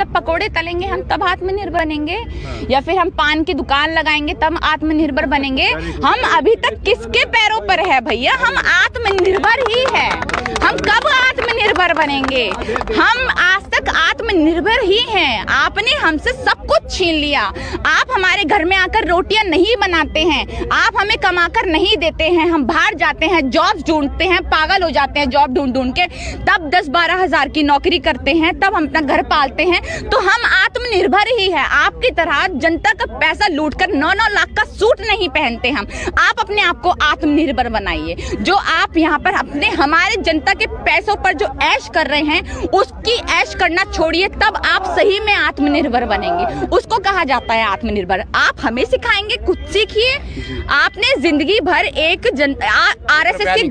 मतलब पकोड़े तलेंगे हम तब आत्मनिर्भर बनेंगे, या फिर हम पान की दुकान लगाएंगे तब आत्मनिर्भर बनेंगे? हम अभी तक किसके पैरों पर है भैया? हम आत्मनिर्भर ही है। हम कब आत्मनिर्भर बनेंगे? हम आज तक आत्मनिर्भर ही हैं। आपने हमसे सब कुछ छीन लिया। आप हमारे घर में आकर रोटियां नहीं बनाते हैं, आप हमें कमाकर नहीं देते हैं। हम बाहर जाते हैं, जॉब्स ढूंढते हैं, पागल हो जाते हैं जॉब ढूंढ ढूंढ के, तब 10-12 हजार की नौकरी करते हैं, तब हम अपना घर पालते हैं। तो हम आत्मनिर्भर ही है। आपकी तरह जनता का पैसा लूटकर 9-9 लाख का सूट नहीं पहनते हम। आप अपने आप को आत्मनिर्भर बनाइए। जो आप यहाँ पर अपने हमारे जनता के पैसों पर जो ऐश कर रहे हैं, उसकी ऐश करना छोड़िए, तब आप सही में आत्मनिर्भर बनेंगे। उसको कहा जाता है आत्मनिर्भर। आप हमें सिखाएंगे? खुद सीखिए। आपने जिंदगी भर एक आरएसएस की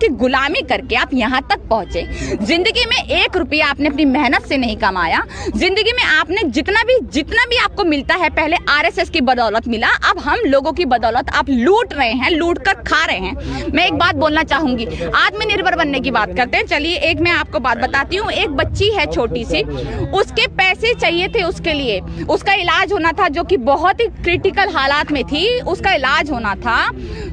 गुलामी करके आप यहाँ तक पहुंचे। जिंदगी में 1 रुपया आपने अपनी मेहनत से नहीं कमाया। जिंदगी में आपने जितना भी आपको मिलता है पहले आरएसएस की बदौलत मिला, अब हम लोगों की बदौलत आप लूट रहे हैं, लूट कर खा रहे हैं। मैं एक बात बोलना चाहूंगी, आत्मनिर्भर बनने की बात करते हैं। चलिए एक मैं आपको बात बताती हूँ। एक बच्ची है छोटी सी, उसके पैसे चाहिए थे, उसके लिए उसका इलाज होना था, जो कि बहुत ही क्रिटिकल हालात में थी। उसका इलाज होना था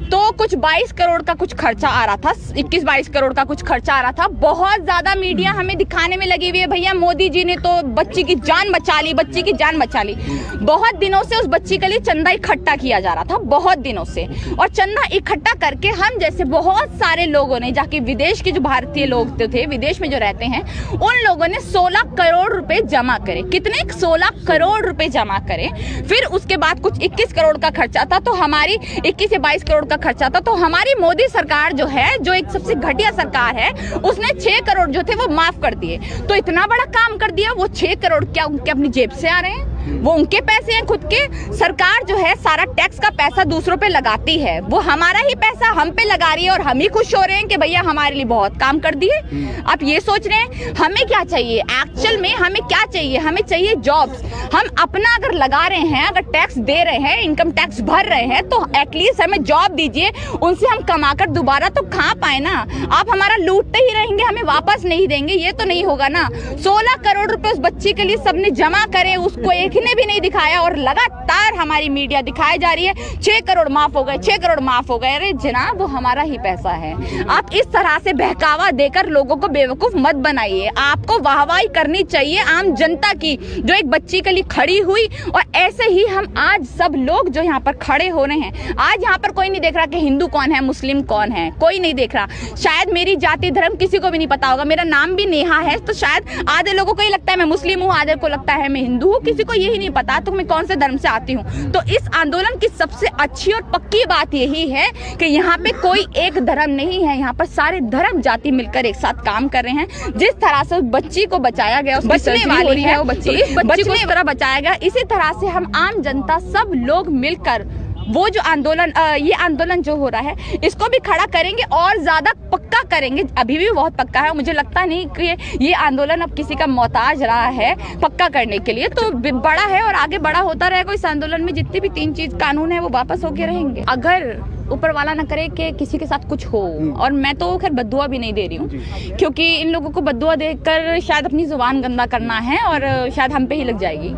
तो कुछ 22 करोड़ का कुछ खर्चा आ रहा था, 21-22 करोड़ का कुछ खर्चा आ रहा था। बहुत ज्यादा मीडिया हमें दिखाने में लगी हुई है, भैया मोदी जी ने तो बच्ची की जान बचा ली, बच्ची की जान बचा ली। बहुत दिनों से उस बच्ची के लिए चंदा इकट्ठा किया जा रहा था, बहुत दिनों से। और चंदा इकट्ठा करके हम जैसे बहुत सारे लोगों ने जाके, विदेश के जो भारतीय लोग थे, विदेश में जो रहते हैं, उन लोगों ने 16 करोड़ रुपए जमा करे। कितने? 16 करोड़ रुपए जमा करे। फिर उसके बाद कुछ 21 करोड़ का खर्चा था, तो हमारी 21 से 22 करोड़ का खर्चा था। तो हमारी मोदी सरकार जो है, जो एक सबसे घटिया सरकार है, उसने 6 करोड़ जो थे वो माफ कर दिए। तो इतना बड़ा काम कर दिया। वो 6 करोड़ क्या उनके अपनी जेब से आ रहे हैं? वो उनके पैसे हैं खुद के। सरकार जो है सारा टैक्स का पैसा दूसरों पे लगाती है, वो हमारा ही पैसा हम पे लगा रही है, और हम ही खुश हो रहे हैं कि भैया हमारे लिए बहुत काम कर दिए। आप ये सोच रहे हैं हमें क्या चाहिए? एक्चुअल में हमें क्या चाहिए? हमें चाहिए जॉब्स। हम अपना अगर लगा रहे हैं, अगर टैक्स दे रहे हैं, इनकम टैक्स भर रहे हैं, तो एटलीस्ट हमें जॉब दीजिए, उनसे हम कमाकर दोबारा तो खा पाए ना। आप हमारा लूटते ही रहेंगे, हमें वापस नहीं देंगे, ये तो नहीं होगा ना। 16 करोड़ रुपए उस बच्ची के लिए सबने जमा करे, उसको एक ने भी नहीं दिखाया, और लगातार हमारी मीडिया दिखाई जा रही है 6 करोड़ माफ हो गए, 6 करोड़ माफ हो गए। अरे जनाब, वो हमारा ही पैसा है। आप इस तरह से बहकावा देकर लोगों को बेवकूफ मत बनाइए। आपको वाहवाही करनी चाहिए आम जनता की, जो एक बच्ची के लिए खड़ी हुई। और ऐसे ही हम आज सब लोग जो यहाँ पर खड़े हो रहे हैं, आज यहाँ पर कोई नहीं देख रहा कि हिंदू कौन है, मुस्लिम कौन है, कोई नहीं देख रहा। शायद मेरी जाति धर्म किसी को भी नहीं पता होगा, मेरा नाम भी नेहा है, तो शायद आधे लोगों को ही लगता है मैं मुस्लिम हूँ, आधे को लगता है मैं हिंदू हूँ, किसी को यही नहीं पता तो मैं कौन से धर्म से आती हूँ। तो इस आंदोलन की सबसे अच्छी और पक्की बात यही है कि यहाँ पे कोई एक धर्म नहीं है, यहाँ पर सारे धर्म जाति मिलकर एक साथ काम कर रहे हैं। जिस तरह से उस बच्ची को बचाया गया, बचने वाली है वो बच्ची, इस बच्ची को इस तरह बचाया गया, इसी तरह से हम आम जनता सब लोग मिलकर वो जो आंदोलन, ये आंदोलन जो हो रहा है, इसको भी खड़ा करेंगे और ज्यादा पक्का करेंगे। अभी भी बहुत पक्का है, मुझे लगता नहीं कि ये आंदोलन अब किसी का मोहताज रहा है पक्का करने के लिए। तो बड़ा है और आगे बड़ा होता रहेगा। इस आंदोलन में जितनी भी 3 चीज कानून है वो वापस होके रहेंगे, अगर ऊपर वाला ना करे कि किसी के साथ कुछ हो। और मैं तो खैर बद्दुआ भी नहीं दे रही हूँ, क्योंकि इन लोगों को बद्दुआ देकर शायद अपनी जुबान गंदा करना है और शायद हम पे ही लग जाएगी।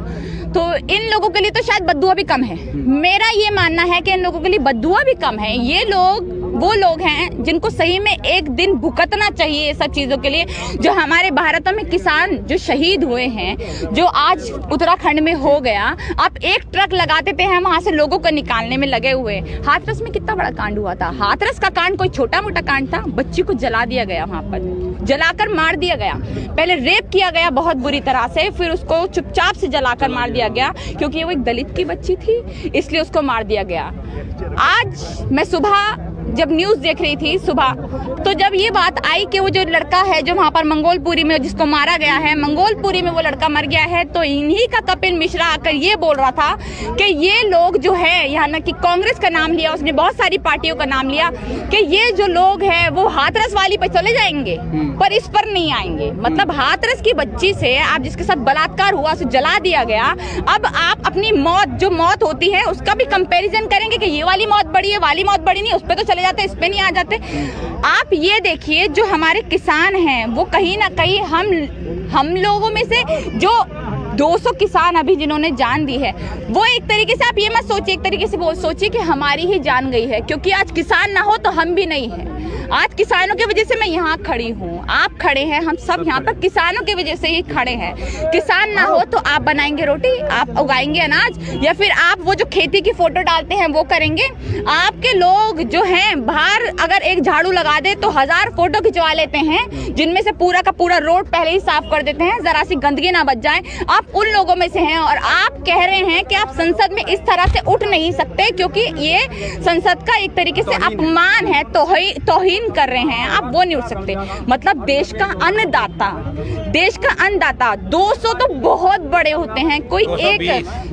तो इन लोगों के लिए तो शायद बद्दुआ भी कम है। मेरा ये मानना है कि इन लोगों के लिए बद्दुआ भी कम है। ये लोग वो लोग हैं जिनको सही में एक दिन भुगतना चाहिए ये सब चीजों के लिए। जो हमारे भारत में किसान जो शहीद हुए हैं, जो आज उत्तराखंड में हो गया, आप एक ट्रक लगा देते हैं वहां से लोगों को निकालने में लगे हुए। हाथरस में कितना बड़ा कांड हुआ था। हाथरस का कांड कोई छोटा मोटा कांड था। बच्ची को जला दिया गया, वहां पर जलाकर मार दिया गया। पहले रेप किया गया बहुत बुरी तरह से, फिर उसको चुपचाप से जलाकर मार दिया गया, क्योंकि वो एक दलित की बच्ची थी, इसलिए उसको मार दिया गया। आज मैं सुबह जब न्यूज देख रही थी सुबह, तो जब ये बात आई कि वो जो लड़का है जो वहां पर मंगोलपुरी में जिसको मारा गया है, मंगोलपुरी में वो लड़का मर गया है, तो इन्हीं का कपिल मिश्रा आकर ये बोल रहा था कि ये लोग जो है, यहाँ ना कि कांग्रेस का नाम लिया उसने, बहुत सारी पार्टियों का नाम लिया, कि ये जो लोग हैं वो हाथरस वाली पे चले जाएंगे पर इस पर नहीं आएंगे। मतलब हाथरस की बच्ची से, आप जिसके साथ बलात्कार हुआ, उसे जला दिया गया, अब आप अपनी मौत जो मौत होती है उसका भी कंपेरिजन करेंगे कि ये वाली मौत बड़ी है, वाली मौत बड़ी नहीं, उस पर तो चले जाते, इस पे नहीं आ जाते। आप ये देखिए जो हमारे किसान हैं वो कहीं ना कहीं हम हम लोगों में से जो 200 किसान अभी जिन्होंने जान दी है, वो एक तरीके से आप ये मत सोचिए, एक तरीके से वो सोचिए कि हमारी ही जान गई है, क्योंकि आज किसान ना हो तो हम भी नहीं हैं। आज किसानों की वजह से मैं यहाँ खड़ी हूँ, आप खड़े हैं, हम सब यहाँ पर किसानों की वजह से ही खड़े हैं। किसान ना हो तो आप बनाएंगे रोटी, आप उगाएंगे अनाज, या फिर आप वो जो खेती की फोटो डालते हैं वो करेंगे। आपके लोग जो हैं बाहर अगर एक झाड़ू लगा दे तो 1000 फोटो खिंचवा लेते हैं, जिनमें से पूरा का पूरा रोड पहले ही साफ कर देते हैं, जरा सी गंदगी ना बच जाए। आप उन लोगों में से हैं और आप कह रहे हैं कि आप संसद में इस तरह से उठ नहीं सकते, क्योंकि ये संसद का एक तरीके से अपमान है, तौहीन कर रहे हैं, आप वो नहीं उठ सकते। मतलब देश का अन्नदाता, देश का अन्नदाता 200 तो बहुत बड़े होते हैं, कोई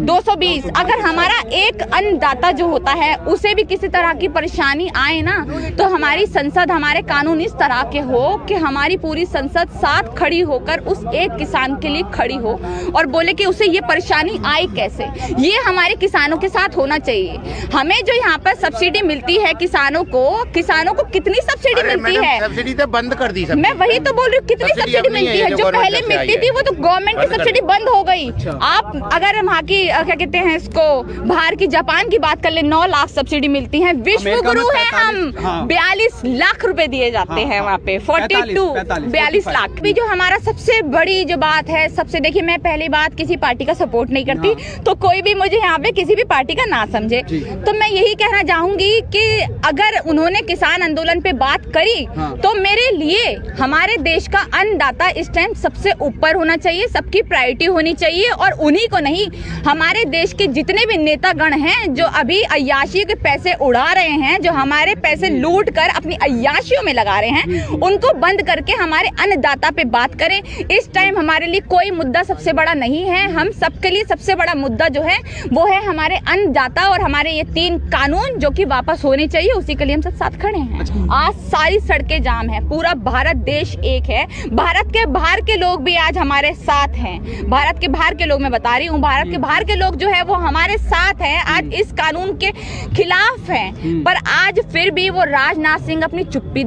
220 अगर हमारा एक अन्नदाता जो होता है उसे भी किसी तरह की परेशानी आए ना, तो हमारी संसद, हमारे कानून इस तरह के हो कि हमारी पूरी संसद साथ खड़ी होकर उस एक किसान के लिए खड़ी हो और बोले कि उसे ये परेशानी आई कैसे। ये हमारे किसानों के साथ होना चाहिए। हमें जो यहाँ पर सब्सिडी मिलती है किसानों को कितनी सब्सिडी मिलती है? सब्सिडी तो बंद कर दी। मैं वही तो बोल रही हूँ, कितनी सब्सिडी मिलती है? जो पहले मिलती थी वो तो गवर्नमेंट की सब्सिडी बंद हो गई। आप अगर वहाँ की क्या कहते हैं इसको, बाहर की जापान की बात कर ले, 9 लाख सब्सिडी मिलती है। विश्व गुरु है हम, 42 लाख रुपए दिए जाते हैं वहाँ पे, 42 लाख भी। जो हमारा सबसे बड़ी जो बात है, सबसे देखिए, मैं पहली बात किसी पार्टी का सपोर्ट नहीं करती, तो कोई भी मुझे यहाँ पे किसी भी पार्टी का ना समझे। तो मैं यही कहना चाहूंगी कि अगर उन्होंने किसान आंदोलन पे बात करी तो मेरे लिए हमारे देश का अन्नदाता इस टाइम सबसे ऊपर होना चाहिए, सबकी प्रायोरिटी होनी चाहिए। और उन्हीं को नहीं, हमारे देश के जितने भी नेतागण हैं जो अभी अय्याशी के पैसे उड़ा रहे हैं, जो हमारे पैसे लूट कर अपनी अय्याशियों में लगा रहे हैं, उनको बंद करके हमारे अन्नदाता पे बात करें। इस टाइम हमारे लिए कोई मुद्दा सबसे बड़ा नहीं है, हम सबके लिए सबसे बड़ा मुद्दा जो है वो है हमारे अन्नदाता और हमारे ये 3 कानून जो कि वापस होने चाहिए, उसी के लिए हम सब साथ खड़े हैं। आज सारी सड़कें जाम है, पूरा भारत देश एक है, भारत के बाहर के लोग भी आज हमारे साथ हैं। भारत के बाहर के लोग, मैं बता रही हूँ, भारत के बाहर के लोग जो है वो हमारे साथ हैं, आज इस कानून के खिलाफ हैं। पर आज फिर भी वो राजनाथ सिंह अपनी चुप्पी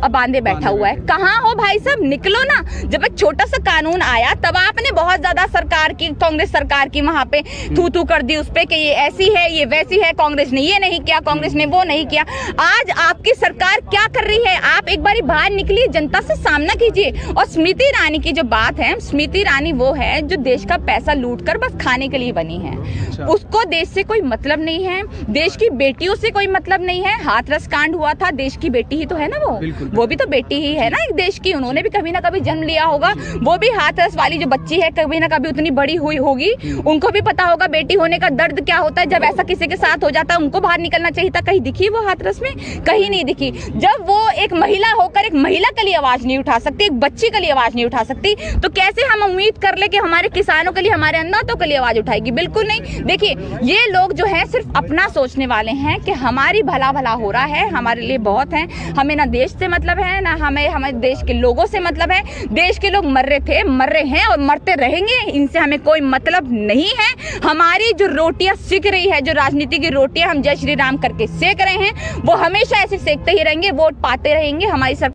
बांधे बैठा हुआ है। कहाँ हो भाई साहब, निकलो ना। जब एक छोटा सा कानून आया तब आपने बहुत ज्यादा सरकार की, कांग्रेस सरकार की वहां पे थू कर दी उस पे कि ये ऐसी है, ये वैसी है, कांग्रेस ने ये नहीं किया, कांग्रेस ने वो नहीं किया। आज आपकी सरकार क्या कर रही है? आप एक बारी बाहर निकलिए, जनता से सामना कीजिए। और स्मृति ईरानी की जो बात है, स्मृति ईरानी वो है जो देश का पैसा लूट कर बस खाने के लिए बनी है। उसको देश से कोई मतलब नहीं है, देश की बेटियों से कोई मतलब नहीं है। हाथरस कांड हुआ था, देश की बेटी ही तो है ना वो भी तो बेटी ही है ना एक देश की। उन्होंने भी कभी ना कभी जन्म लिया होगा। वो भी हाथरस वाली जो बच्ची है कभी ना कभी उतनी बड़ी हुई होगी, उनको भी पता होगा बेटी होने का दर्द क्या होता है। जब ऐसा किसी के साथ हो जाता है, उनको बाहर निकलना चाहिए था। कहीं दिखी वो हाथरस में? कहीं नहीं दिखी। जब वो एक महिला होकर एक महिला के लिए आवाज नहीं उठा सकती, एक बच्ची के लिए आवाज नहीं उठा सकती, तो कैसे हम उम्मीद कर ले कि हमारे किसानों के लिए, हमारे अन्नदाताओं के लिए आवाज उठाएगी? बिल्कुल नहीं। देखिए, ये लोग जो है सिर्फ अपना सोचने वाले हैं कि हमारी भला हो रहा है, हमारे लिए बहुत है, हमें ना देश से मतलब है, ना हमें हमारे देश के लोगों से मतलब है। देश के लोग मर रहे थे, मर रहे हैं और मरते रहेंगे, इनसे हमें कोई मतलब नहीं है। हमारी जो रोटियां सिक रही है, जो राजनीति की रोटियां हम जय श्री राम करके सेक रहे हैं, वो हमेशा ऐसे सेकते ही रहेंगे, वोट पाते रहेंगे। हमारी